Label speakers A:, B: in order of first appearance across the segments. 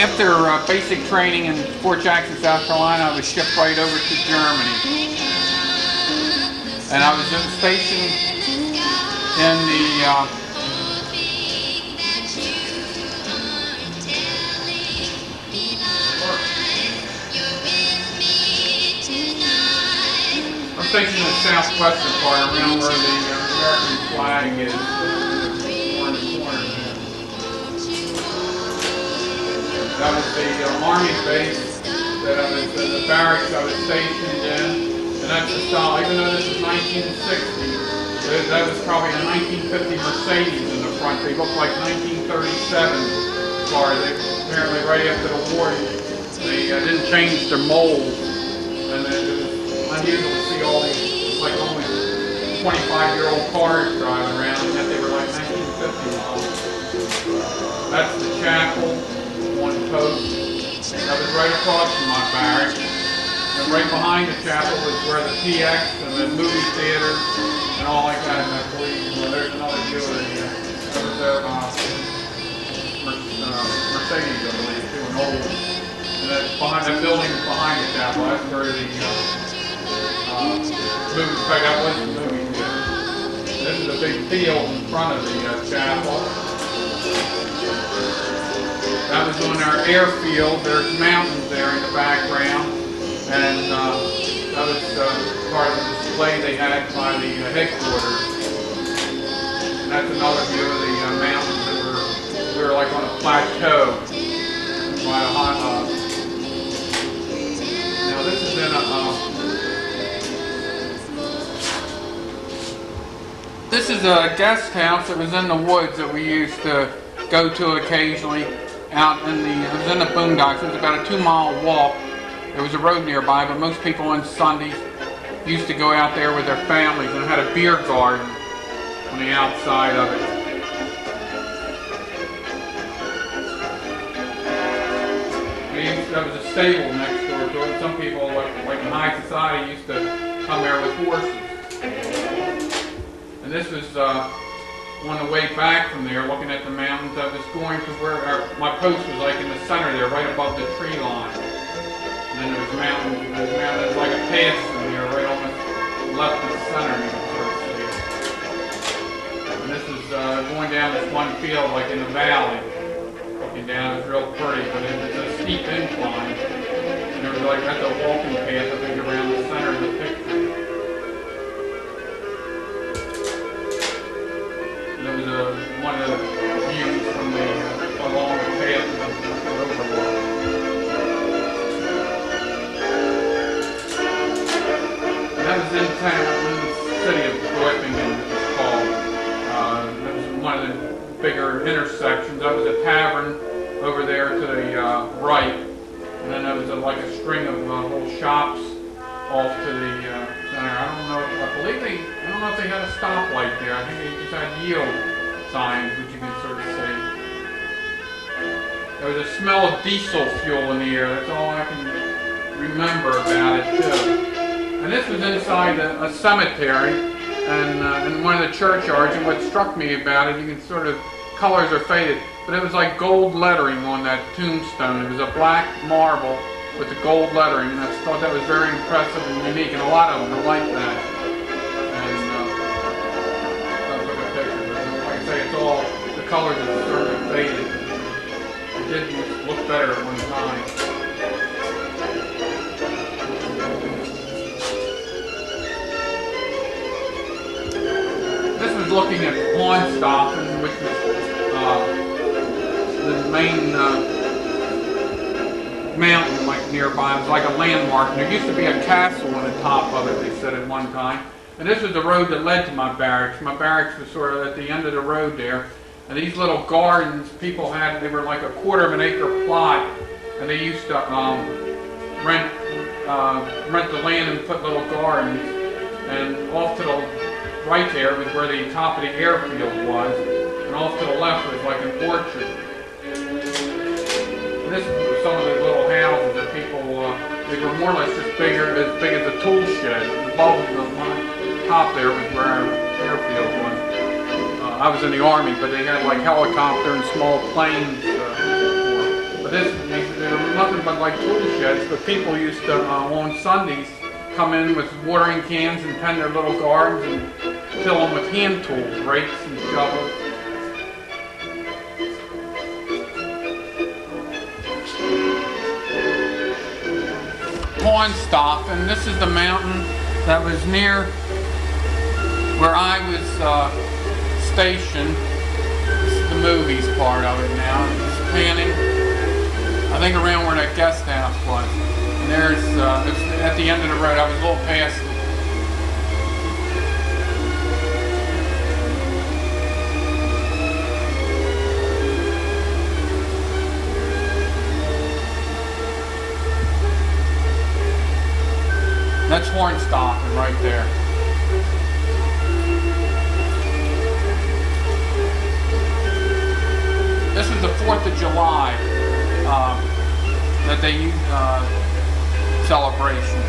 A: After basic training in Fort Jackson, South Carolina, I was shipped right over to Germany. And I was stationed in the southwestern part, around where the American flag is. That was the Army base that I was, the barracks I was stationed in, and that's the style. Even though this is 1960, that was probably a 1950 Mercedes in the front. They looked like 1937 cars. They apparently right after the war, they didn't change their mold, and it was unusual to see all these like only 25-year-old cars driving around, and yet they were like 1950 models. That's the chapel. One post. That was right across from my barracks. And right behind the chapel was where the PX and the movie theater and all like that. And I believe there's another view of the Mercedes, I believe, too, an old. And that's behind that building behind the chapel. That's where the movie. In fact, that was the movie theater. This is a big field in front of the chapel. That was on our airfield. There's mountains there in the background, and that was part of the display they had by the headquarters. And that's another view of the mountains that we were like on a plateau. By a high, now this is in this is a guest house that was in the woods that we used to go to occasionally. Out in the, it was in the boondocks. It was about a 2-mile walk. There was a road nearby, but most people on Sundays used to go out there with their families, and it had a beer garden on the outside of it. There was a stable next door to it. Some people, like in high society, used to come there with horses. And this was on the way back from there, looking at the mountains. I was going to where my post was like in the center there, right above the tree line. And then there was mountains, there's like a pass from here, right almost left of the center, you can sort of see. And this is going down this one field, like in the valley. Looking down, it's real pretty, but it was a steep incline. And there was like, that's a walking path, I think, around the center of the picture. There was one of the views from the along the path of the overlook. And that was in town, in the city of Goeppingen, it was called. That was one of the bigger intersections. That was a tavern over there to the right, and then there was like a string of little shops off to the center. I don't know if they had a stoplight there. I think they just had yield signs, which you can sort of see. There was a smell of diesel fuel in the air. That's all I can remember about it too. And this was inside a cemetery and in one of the churchyards. And what struck me about it, you can sort of, colors are faded, but it was like gold lettering on that tombstone. It was a black marble with the gold lettering, and I thought that was very impressive and unique, and a lot of them are like that. And that's like a picture, but like I say, it's all, the colors are sort of faded. It did look better at one time. This was looking at Pawnstocken, which was the main mountain like nearby. It was like a landmark, and there used to be a castle on the top of it, they said at one time. And this was the road that led to my barracks. My barracks was sort of at the end of the road there. And these little gardens, people had, they were like a 1/4 of an acre plot, and they used to rent the land and put little gardens. And off to the right there was where the top of the airfield was, and off to the left was like an orchard. And this was some of the little houses that people, they were more or less just as big as a tool shed. Above the top there was where our airfield was. I was in the Army, but they had like helicopter and small planes. But they were nothing but like tool sheds, but people used to, on Sundays, come in with watering cans and tend their little gardens and fill them with hand tools, rakes and shovels. Hohenstaufen, this is the mountain that was near where I was stationed. This is the movies part of it now. It's panning, I think, around where that guest house was. And there's, it's at the end of the road. I was a little past it. That's Hohenstaufen right there. This is the 4th of July that they use celebration.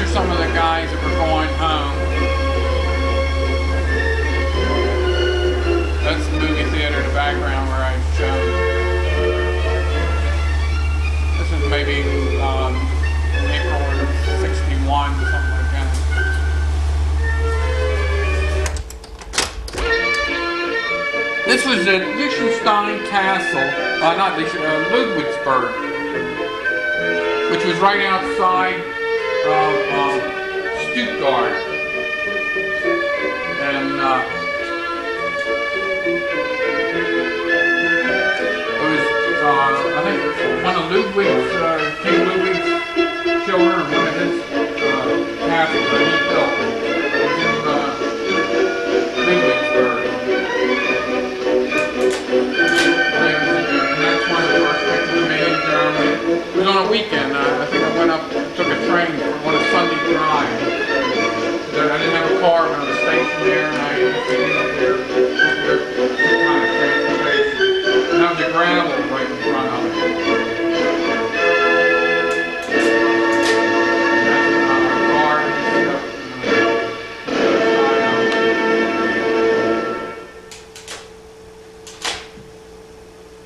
A: Some of the guys that were going home. That's the movie theater in the background where I've shown. This is maybe April of '61, something like that. This was at Liechtenstein Castle, not Ludwigsburg, which was right outside of Stuttgart, and it was I think one of Ludwig's King Ludwig's children, or one of his castles that he built was in Ludwigsburg, and that's one of the first pictures I made in Germany. It was on a weekend. I think I went up, took a train on a Sunday drive. I didn't have a car, but I was stationed there, and I ended up there with kind of transportation. And that was a gravel right in front of it.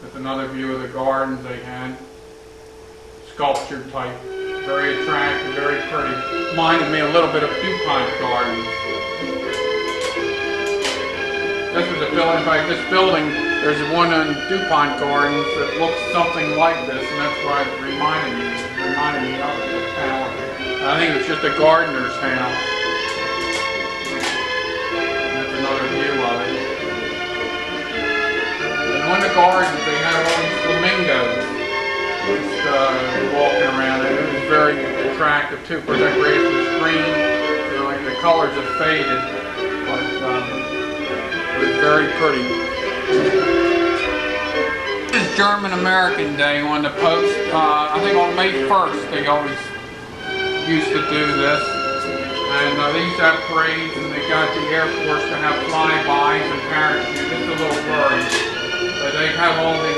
A: That's another view of the gardens they had. Sculpture type. Very attractive, very pretty. Reminded me a little bit of DuPont Gardens. This was a building, in fact, this building, there's one in DuPont Gardens that looks something like this, and that's why it reminded me of this tower. I think it's just a gardener's house. And that's another view of it. And on the gardens, they had all these flamingos. Just walking around it. It was very attractive too. Of course, that grass was green, so like the colors have faded, but it was very pretty. This is German-American Day on the post. I think on May 1st they always used to do this, and they used to have parades, and they got the Air Force to have flybys and parachutes. It's a little blurry, but they have all the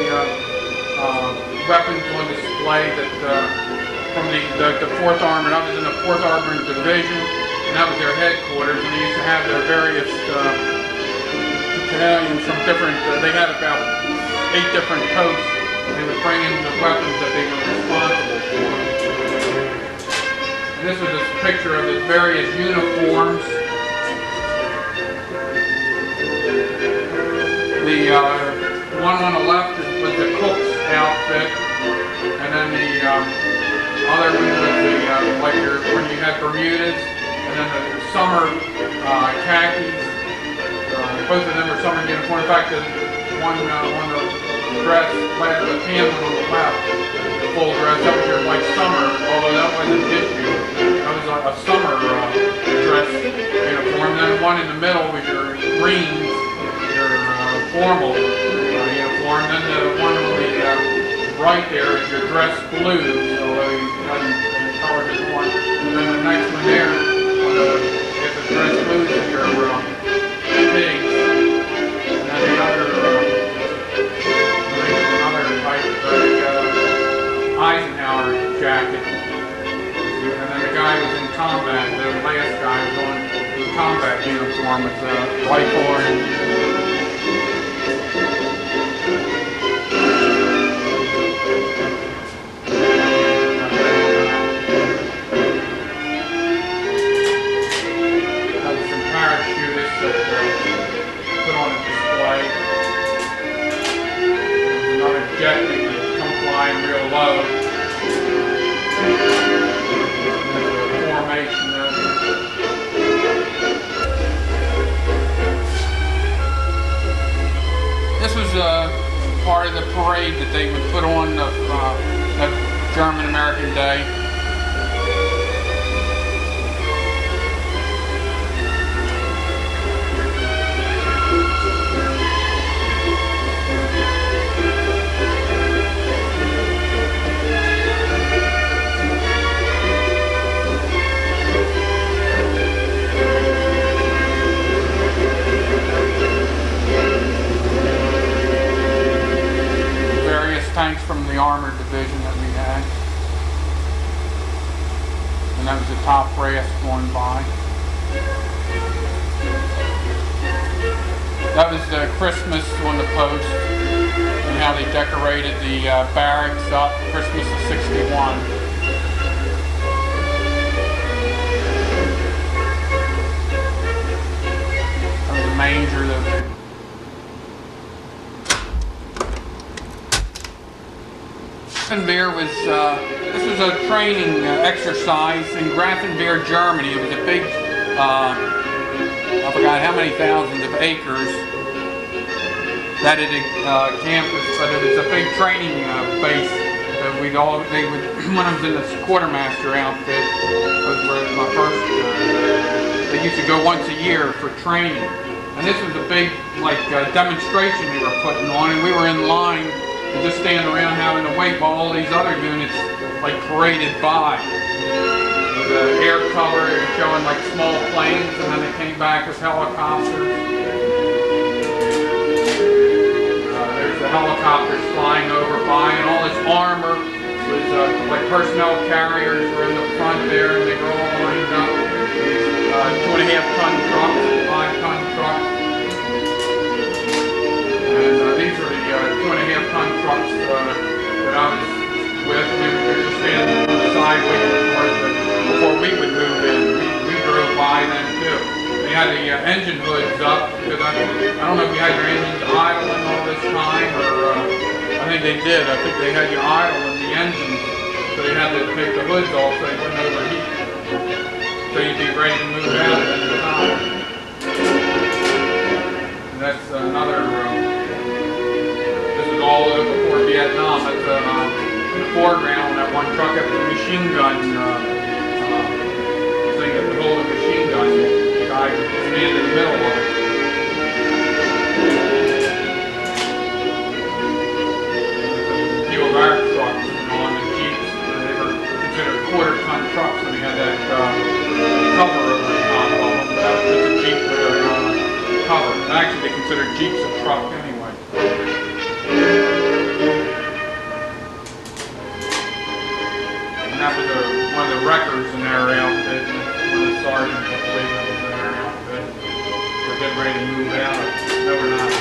A: weapons on display that from the 4th Armored. I was in the 4th Armored Division, and that was their headquarters, and they used to have their various battalions from different, they had about 8 different posts, and they would bring in the weapons that they were responsible for. And this was a picture of the various uniforms. The one on the left was the cook's outfit, and then the other one was the when you had Bermudas, and and then the summer khakis. Both of them are summer uniform. In fact, the one dress, the tan one on the left, the full dress, that was your like summer, although that wasn't issue. That was a summer dress uniform. Then the one in the middle was your greens, your formal uniform. Then the one on the right there is your dress blue, although you hadn't colored it one. And then the next one there, if the dress blue is your pigs. And then the other type, Eisenhower jacket. And then the guy was in combat, the last guy was in combat uniform with a rifle and jet that could come flying real low. The formation of this was part of the parade that they would put on that German-American Day. Tanks from the armored division that we had, and that was the top brass going by. That was the Christmas on the post and how they decorated the barracks up Christmas of '61. That was a manger that Grafenwehr was, this was a training exercise in Grafenwehr, Germany. It was a big, I forgot how many thousands of acres that it campus, but it was a big training base. When I was in this quartermaster outfit, was my first, they used to go once a year for training. And this was a big, like, demonstration they were putting on, and we were in line and just stand around having to wait while all these other units like paraded by. The air cover was showing like small planes, and then they came back with helicopters. There's the helicopters flying over by, and all this armor was like personnel carriers were in the front there, and they were all lined up. 2.5-ton trucks, 5-ton trucks. And these are the 2.5-ton trucks that I was with. We were just standing on the side waiting for it before we would move in. We drove by them too. They had the engine hoods up because I don't know if you had your engines idling all this time, or I think they did. I think they had you idling the engines, so they had to take the hoods off so they wouldn't overheat. So you'd be ready to move out at any time. And that's another. All before Vietnam. That's in the foreground, that one truck up the machine gun thing at the whole machine gun. The guy standing in the middle of it. The Cooke Barracks trucks on the Jeeps. They were considered quarter-ton trucks, and they had that cover over the top of them. That was just a Jeep with a cover. Actually, they considered Jeeps a truck anyway. And that was one of the wreckers in their outfit, one of the sergeants, I believe, that was in their outfit. We're getting ready to move out. No, we're not.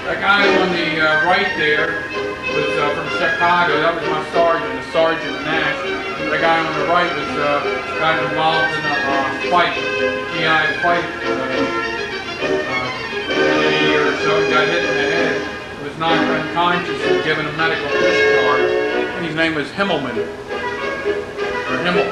A: That guy on the right there was from Chicago. That was my sergeant, Sergeant Nash. The guy on the right was got involved in a fight, GI fight. So he got hit in the head, was knocked unconscious and given a medical discharge. And his name was Himmelman, or Himmel.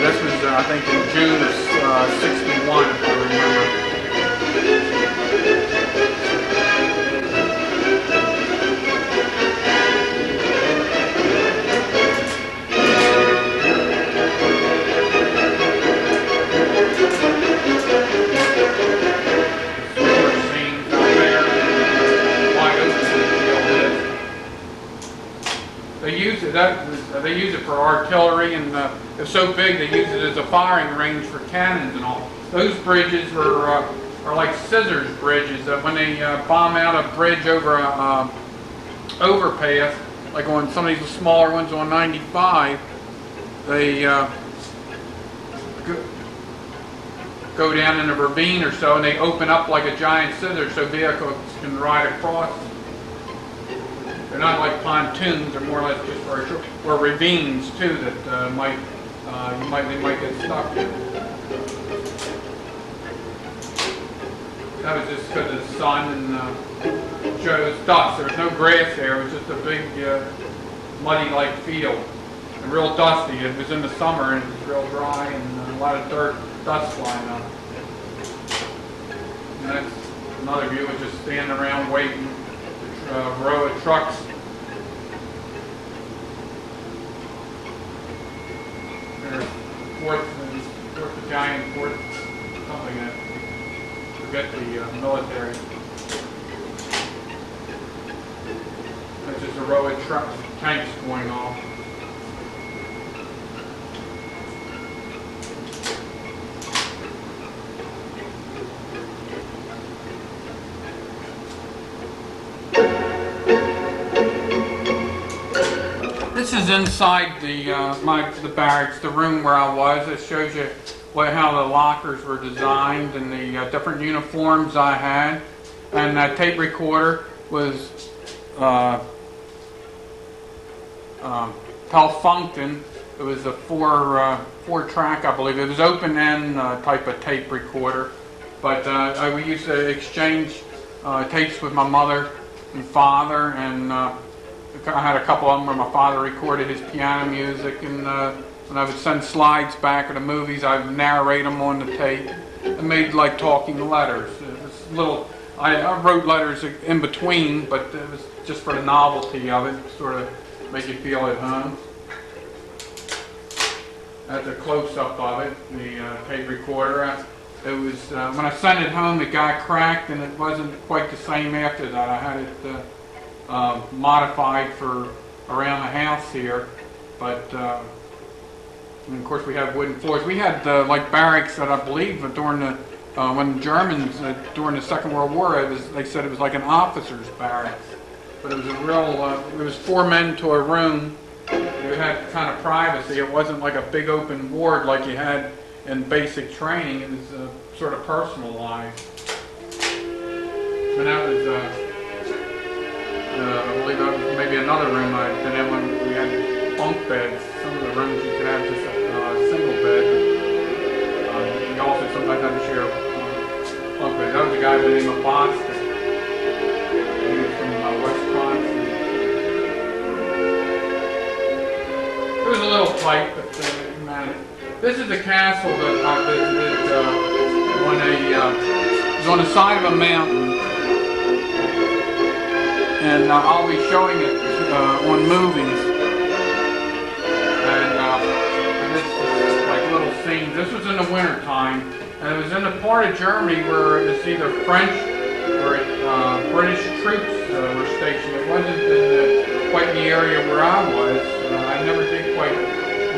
A: This was, I think, in June of '61, if I remember. They use it for artillery, and it's so big they use it as a firing range for cannons and all. Those bridges are like scissors bridges. That when they bomb out a bridge over a overpass, like on some of these smaller ones on 95, they go down in a ravine or so, and they open up like a giant scissors so vehicles can ride across. They're not like pontoons; they're more like just or ravines too that they might get stuck in. That was just because of the sun and shows dust. There was no grass there; it was just a big muddy-like field, and real dusty. It was in the summer and it was real dry and a lot of dirt, dust flying up. And that's another view of just standing around waiting. Row of trucks. There's 4th Battalion, 4th something that forget the military. That's just a row of trucks, tanks going off. This is inside the barracks, the room where I was. It shows you how the lockers were designed and the different uniforms I had. And that tape recorder was Telefunken. It was a four track, I believe. It was open end type of tape recorder. But we used to exchange tapes with my mother and father, and I had a couple of them where my father recorded his piano music, and when I would send slides back of the movies, I would narrate them on the tape and made like talking letters. It was little. I wrote letters in between, but it was just for the novelty of it, sort of make you feel at home. That's a close-up of it, the tape recorder. It was when I sent it home, it got cracked, and it wasn't quite the same after that. I had it modified for around the house here, but and of course we have wooden floors. We had like barracks that I believe during the when the Germans during the Second World War, they said it was like an officer's barracks, but it was a real. It was 4 men to a room. You had kind of privacy. It wasn't like a big open ward like you had in basic training. It was sort of personalized. And that was. I believe that was maybe another room I'd been in when we had bunk beds. Some of the rooms you could have just a single bed. You also sometimes had to share bunk beds. That was a guy by the name of Boston. He was from Wisconsin. It was a little tight, but man, this is the castle that I visited it was on the side of a mountain. And I'll be showing it on movies. And this is like little scenes. This was in the winter time, and it was in the part of Germany where it's either French or British troops were stationed. It wasn't quite in the area where I was. I never did quite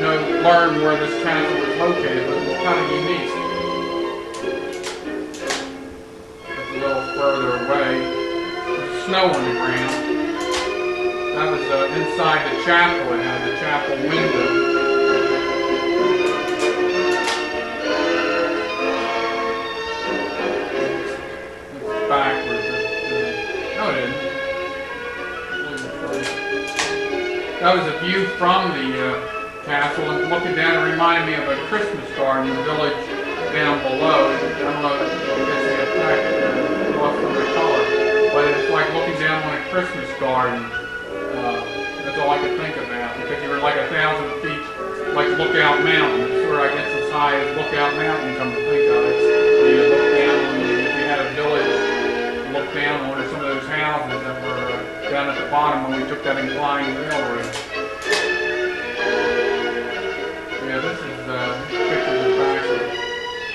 A: learn where this castle was located, but it was kind of unique. It's a little further away. Snow on the ground. That was inside the chapel. It had the chapel window. It's backwards. No, it isn't. That was a view from the castle, and looking down, it reminded me of a Christmas garden in the village down below. I don't know if it's the effect lost some of the color. But it's like looking down on a Christmas garden. That's That's all I could think about, because you were like 1,000 feet, like Lookout Mountain. It's where I guess as high as Lookout Mountain, come to think of it. So you look down on, if you had a village, look down on some of those houses that were down at the bottom when we took that inclined railroad. Yeah, this is pictures of Baxter.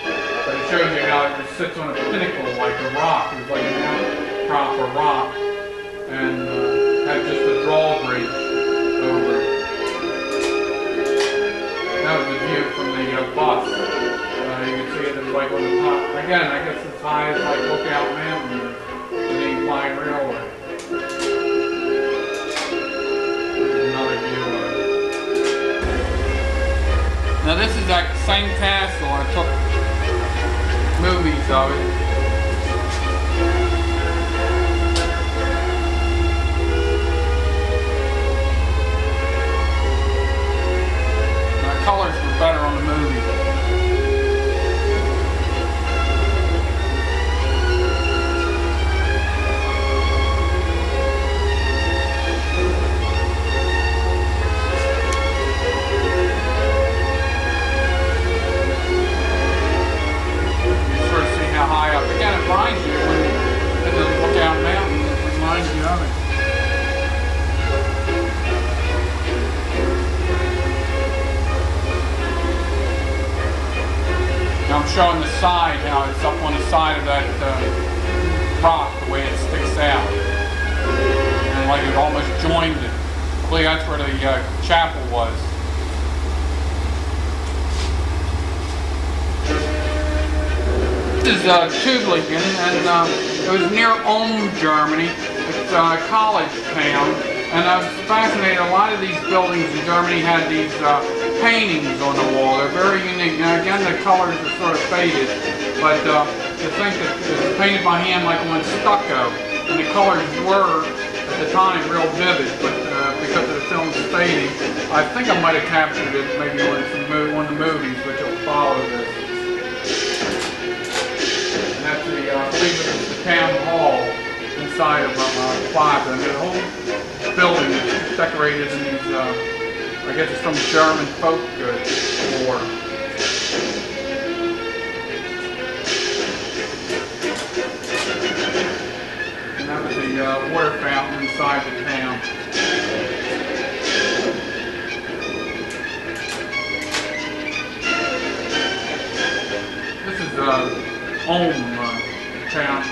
A: But it shows you how it sits on a pinnacle like a rock. It was like an outcrop of rock. And had just a drawbridge over it. That was the view from the bus. You can see it like on the top. Again, I guess as high as like Lookout Mountain, the inclined railway. Another view of it. Now this is that same castle. I took movies of it. The colors were better on the movie. I'm showing the side, how it's up on the side of that rock, the way it sticks out. And like it almost joined it. I believe that's where the chapel was. This is Tübingen, and it was near Ulm, Germany. It's a college town. And I was fascinated, a lot of these buildings in Germany had these paintings on the wall. They're very unique. Now again, the colors are sort of faded, but to think that it was painted by hand like on stucco, and the colors were, at the time, real vivid, but because of the film's fading, I think I might have captured it maybe on one of the movies which will follow this. And that's I believe it's the town hall inside of plaza. And the whole building is decorated in these, I guess it's some German folk war. And that was the water fountain inside the town. This is Ulm town.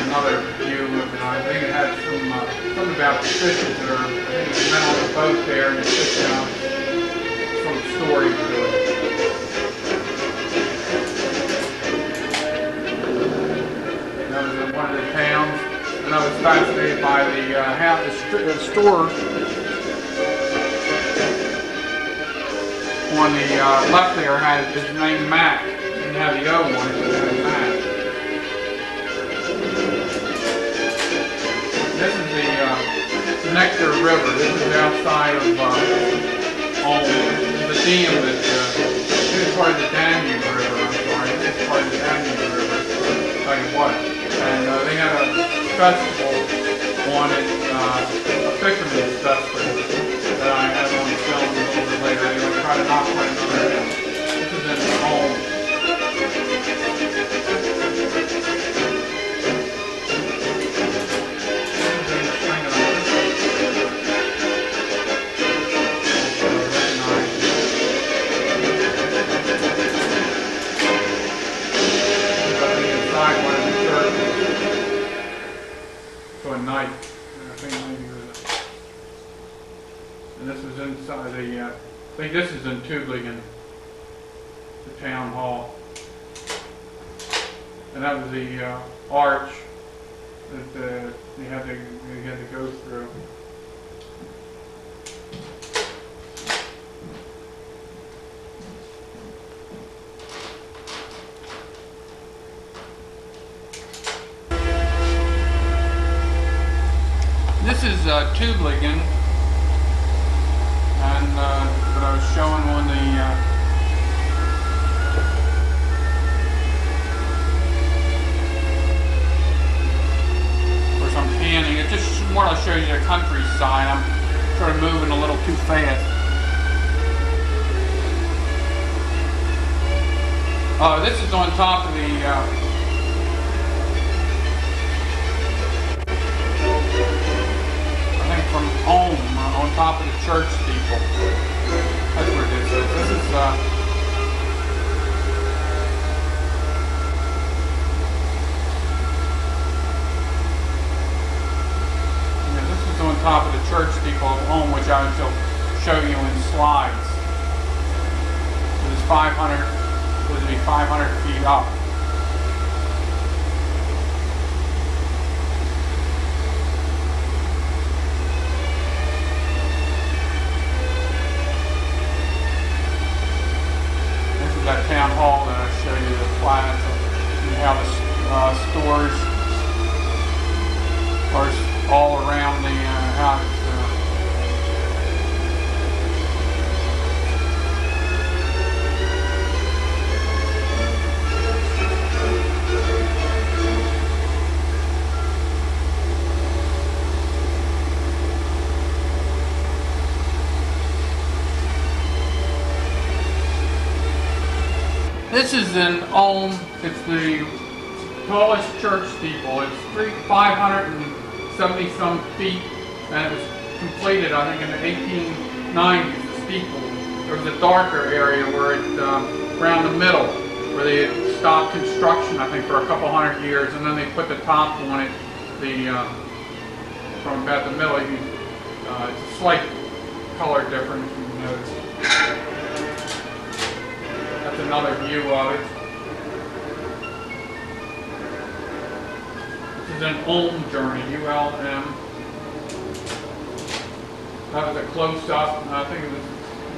A: Another view of it. I think it had something about the fishes that are, I think it's meant on the boat there, and it's just some story to it. That was one of the towns, and I was fascinated by the store on the left there had his name Mac. It didn't have the O on it, but it had Mac. This is the Nectar River. This is outside of Ulm. The dam that this is part of the Danube River. I'm sorry, this is part of the Danube River. I'll tell you what. And they had a festival on it, a fisherman's festival that I have on film a little bit later. They would try to knock one another out. This is in Ulm. Night, I think maybe it was, and this is inside the, I think this is in Tübingen, the town hall, and that was the arch that you had to go through. This is Tübingen, and what I was showing on the more or less shows you the countryside. I'm sort of moving a little too fast. This is on top of the I think from Ulm, on top of the church steeple. That's where this is. This is on top of the church steeple of Ulm, which I will show you in slides. It is 500, supposed to be 500 feet up. This is that town hall that I show you the plans and how the stores are all around the house. This is in Ulm. It's the tallest church steeple. It's 570 some feet, and it was completed, I think, in the 1890s. The steeple. There was a darker area where it around the middle, where they had stopped construction, I think, for a couple hundred years, and then they put the top on it. From about the middle, it's a slight color difference. You can notice. That's another view of it. This is an Ulm journey, ULM. That was a close-up. I think it was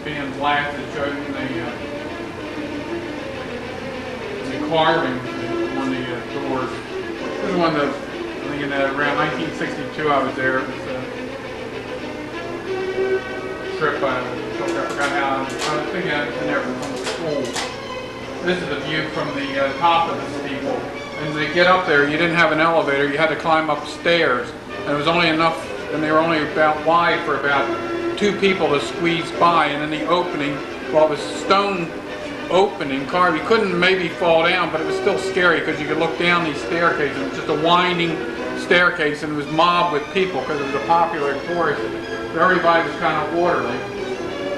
A: being blasted, showing the carving on the doors. This is one of the, I think around 1962 I was there. It was a trip I forgot how, I think I was there from school. This is a view from the top of the steeple. And to get up there, you didn't have an elevator, you had to climb up stairs. And it was only enough, and they were only about wide for about 2 people to squeeze by. And then the opening, well, it was stone opening, carved. You couldn't maybe fall down, but it was still scary because you could look down these staircases. It was just a winding staircase, and it was mobbed with people because it was a popular tourist. So everybody was kind of orderly.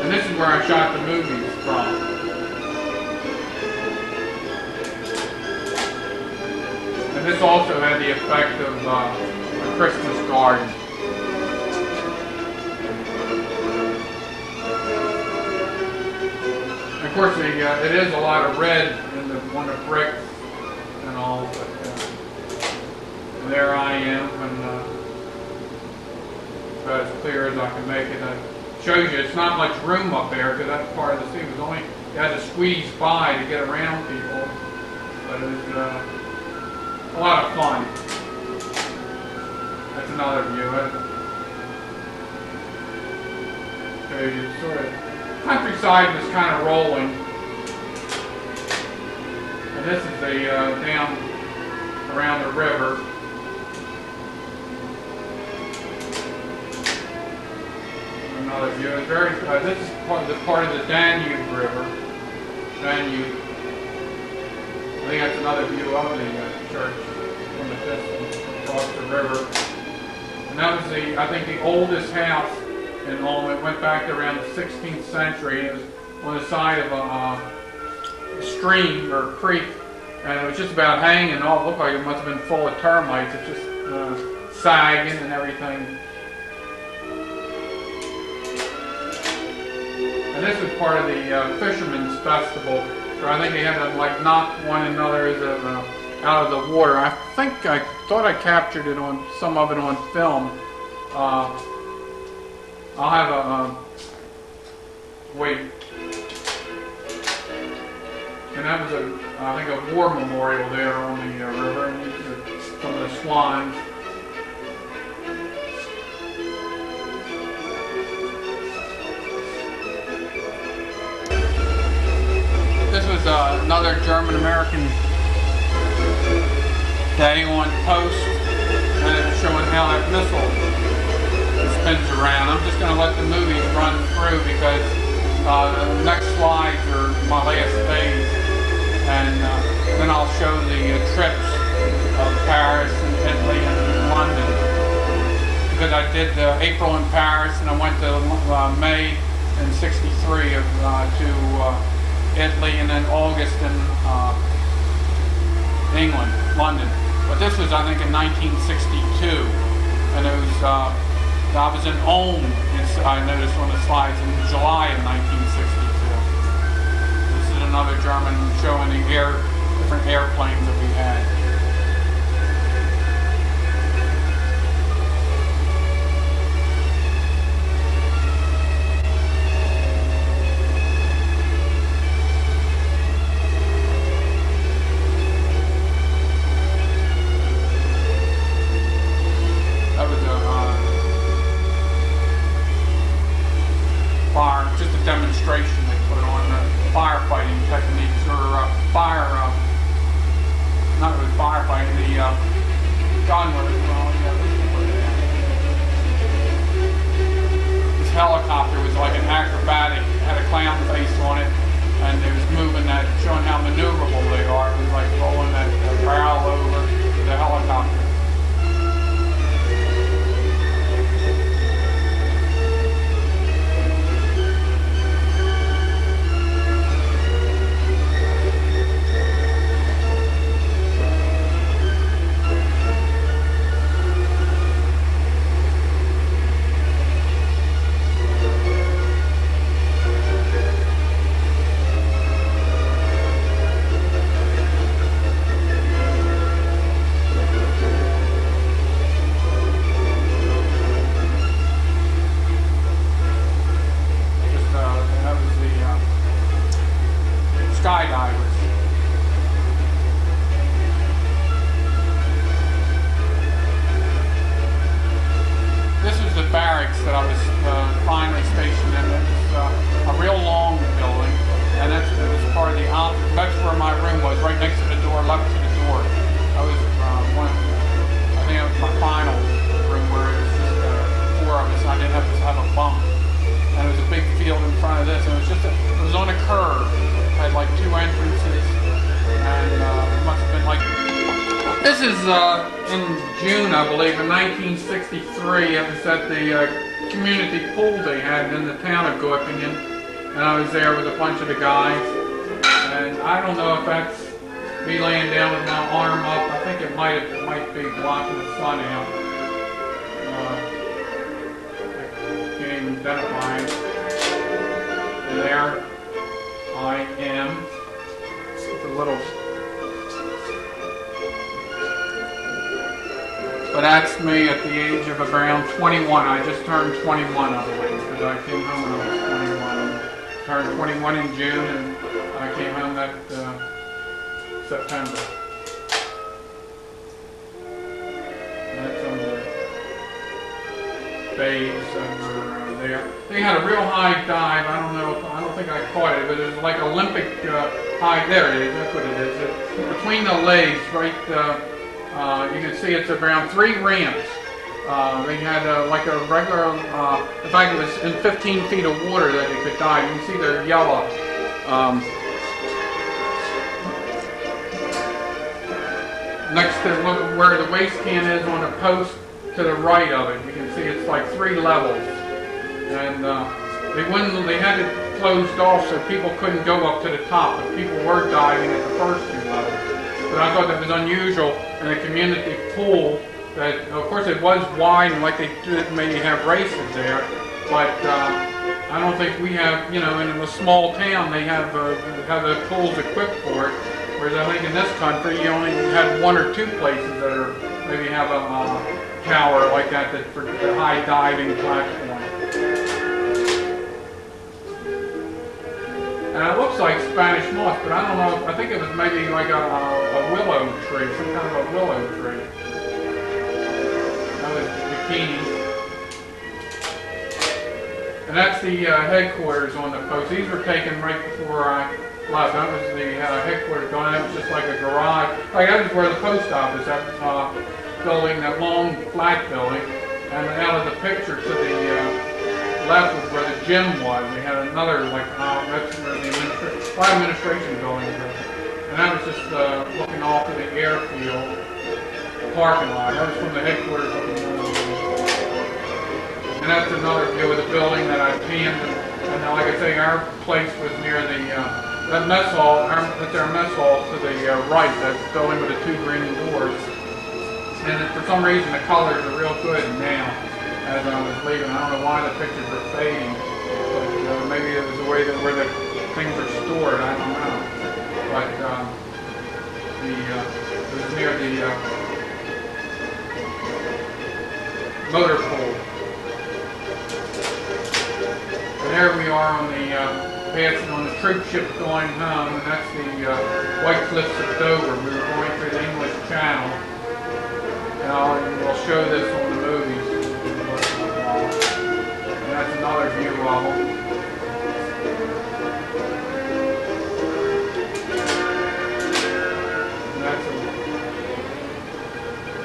A: And this is where I shot the movies from. And this also had the effect of a Christmas garden. And of course, it is a lot of red in on the bricks and all, but there I am, and about as clear as I can make it. It shows you it's not much room up there because that's part of the scene. It was only you had to squeeze by to get around people, but it was a lot of fun. That's another view. Okay, you sort of countryside was kind of rolling, and this is the down around the river. Another view. It's very. This is part of the Danube River. Danube. I think that's another view of the church from the distance across the river. And that was I think the oldest house in Ulm. It went back to around the 16th century. It was on the side of a stream or creek, and it was just about hanging. All it looked like it must have been full of termites. It's just sagging and everything. And this was part of the Fisherman's Festival. So I think they had to like knock one another out of the water. I thought I captured it on some of it on film. I'll have wait. And that was I think a war memorial there on the river, and these are some of the swans. This was another German-American day on post, and it's showing how that missile spins around. I'm just going to let the movies run through because the next slides are my last phase, and then I'll show the trips of Paris and Italy and London, because I did April in Paris and I went to May in '63 to Italy, and then August in England, London. But this was, I think, in 1962, and it was I was in Ulm, I noticed on the slides, in July of 1962. This is another German showing the different airplanes that we had. Just a demonstration they put on firefighting techniques, or not really firefighting, the gun was, well, yeah, this helicopter was like an acrobatic, had a clown face on it, and it was moving that, showing how maneuverable they are. It was like rolling that barrel over the helicopter. Skydivers. This is the barracks that I was finally stationed in. It's a real long building, and it was part of the that's where my room was, right next to the door, left to the door. I was I think it was my final room where it was just 4 of us, and I didn't have to have a bunk. And it was a big field in front of this, and it was on a curve. Had like 2 entrances, and it must have been like. This is in June, I believe, in 1963. It was at the community pool they had in the town of Goeppingen, and I was there with a bunch of the guys. And I don't know if that's me laying down with my arm up. I think it might be blocking the sun out. I can't even identify it. And there I am with a little, but that's me at the age of around 21. I just turned 21, I believe, because I came home when I was 21. Turned 21 in June, and I came home that September. And that's on the bays that were there. They had a real high dive. I don't think I caught it, but it was like Olympic high. There it is. That's what it is. It's between the legs, right? You can see it's around 3 ramps. They had like a regular. In fact, it was in 15 feet of water that you could dive. You can see they're yellow. Next to where the waste can is, on the post to the right of it, you can see it's like 3 levels. And they had it closed off so people couldn't go up to the top, but people were diving at the first 2 levels. But I thought that was unusual in a community pool. That, of course, it was wide, and like they did maybe have races there, but I don't think we have, in a small town they have the pools equipped for it. Whereas I think in this country you only have 1 or 2 places that are maybe have a tower like that for the high diving platform. And it looks like Spanish moss, but I don't know. I think it was maybe like a willow tree, some kind of a willow tree. That was bikini. And that's the headquarters on the post. These were taken right before I left. That was the headquarters going. That was just like a garage. Like that was where the post office. building, that long flat building, and out of the picture to the left was where the gym was. They had another, like, that's where the administration building was. And that was just looking off of the airfield parking lot. That was from the headquarters of the military. And that's another view of the building that I panned. And like I say, our place was near the that mess hall. That's our mess hall to the right. That's the building with the two green doors. And for some reason, the colors are real good now. As I was leaving, I don't know why the pictures are fading, but maybe it was the way that where the things are stored. I don't know. But it was near the motor pool. And there we are on the passing on the troop ship going home, and that's the White Cliffs of Dover. We were going through the English Channel, and we'll show this on the movies. And that's another view of them. And that's a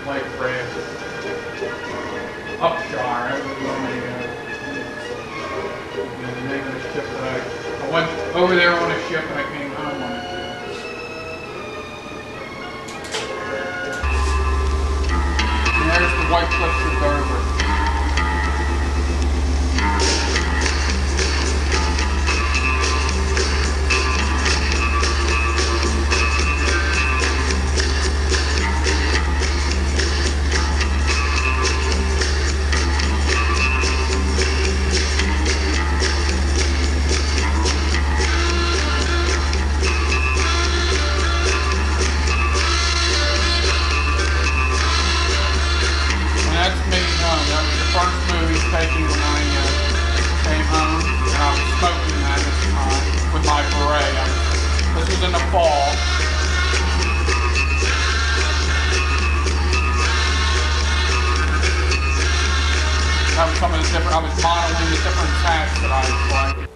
A: light craft. Upshire. That was on the name of the ship that I went over there on a ship and I came home on a ship. And there's the White Cliffs of Dover. Taking when I came home, and I was smoking at this time with my beret. This was in the fall. That was some of the different, I was modeling the different hats that I was like.